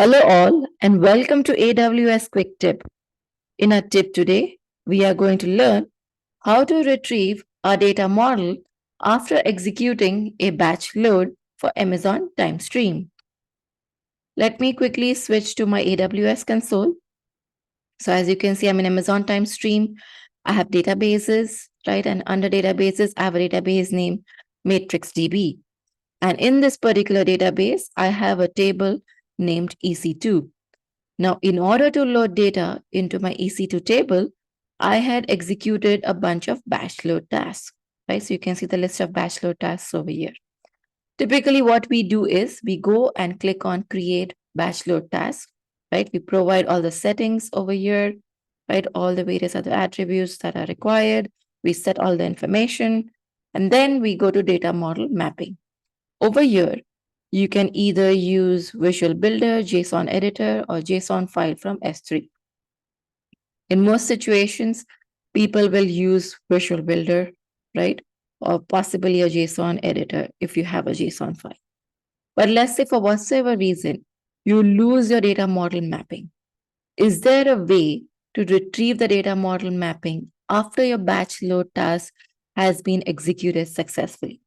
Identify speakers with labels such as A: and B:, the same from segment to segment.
A: Hello all and welcome to AWS Quick Tip. In our tip today, we are going to learn how to retrieve our data model after executing a batch load for Amazon Timestream. Let me quickly switch to my AWS console. So as you can see, I'm in Amazon Timestream. I have databases, right? And under databases, I have a database named MatrixDB. And in this particular database, I have a table named EC2. Now, in order to load data into my EC2 table, I had executed a bunch of batch load tasks, right? So you can see the list of batch load tasks over here. Typically, what we do is we go and click on create batch load task, right? We provide all the settings over here, right? All the various other attributes that are required. We set all the information, and then we go to data model mapping. Over here, you can either use Visual Builder, JSON editor, or JSON file from S3. In most situations, people will use Visual Builder, right? Or possibly a JSON editor if you have a JSON file. But let's say for whatsoever reason, you lose your data model mapping. Is there a way to retrieve the data model mapping after your batch load task has been executed successfully?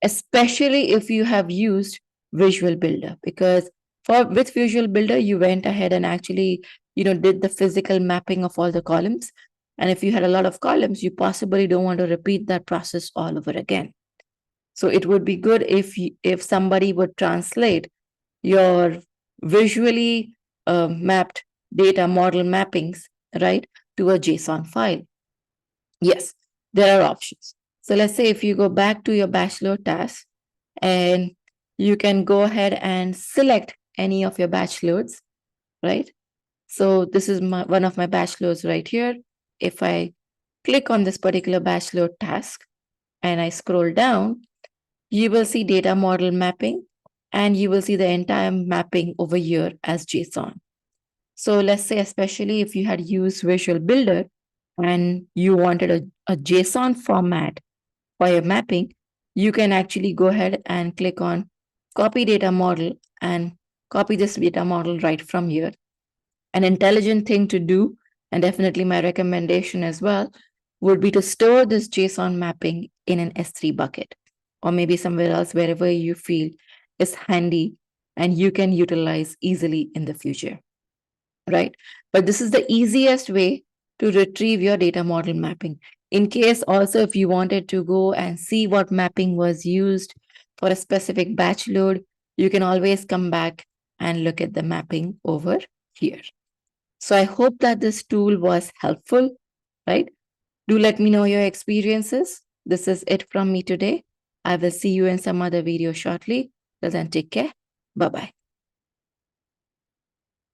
A: Especially if you have used Visual Builder, because with Visual Builder, you went ahead and actually, did the physical mapping of all the columns. And if you had a lot of columns, you possibly don't want to repeat that process all over again. So it would be good if somebody would translate your visually mapped data model mappings, right, to a JSON file. Yes, there are options. So let's say if you go back to your batch load task and you can go ahead and select any of your batch loads, right? So this is one of my batch loads right here. If I click on this particular batch load task and I scroll down, you will see data model mapping and you will see the entire mapping over here as JSON. So let's say, especially if you had used Visual Builder and you wanted a JSON format for your mapping, you can actually go ahead and click on copy data model and copy this data model right from here. An intelligent thing to do, and definitely my recommendation as well, would be to store this JSON mapping in an S3 bucket or maybe somewhere else wherever you feel is handy and you can utilize easily in the future, right? But this is the easiest way to retrieve your data model mapping. In case also, if you wanted to go and see what mapping was used for a specific batch load, you can always come back and look at the mapping over here. So I hope that this tool was helpful, right? Do let me know your experiences. This is it from me today. I will see you in some other video shortly. Till then, take care. Bye-bye.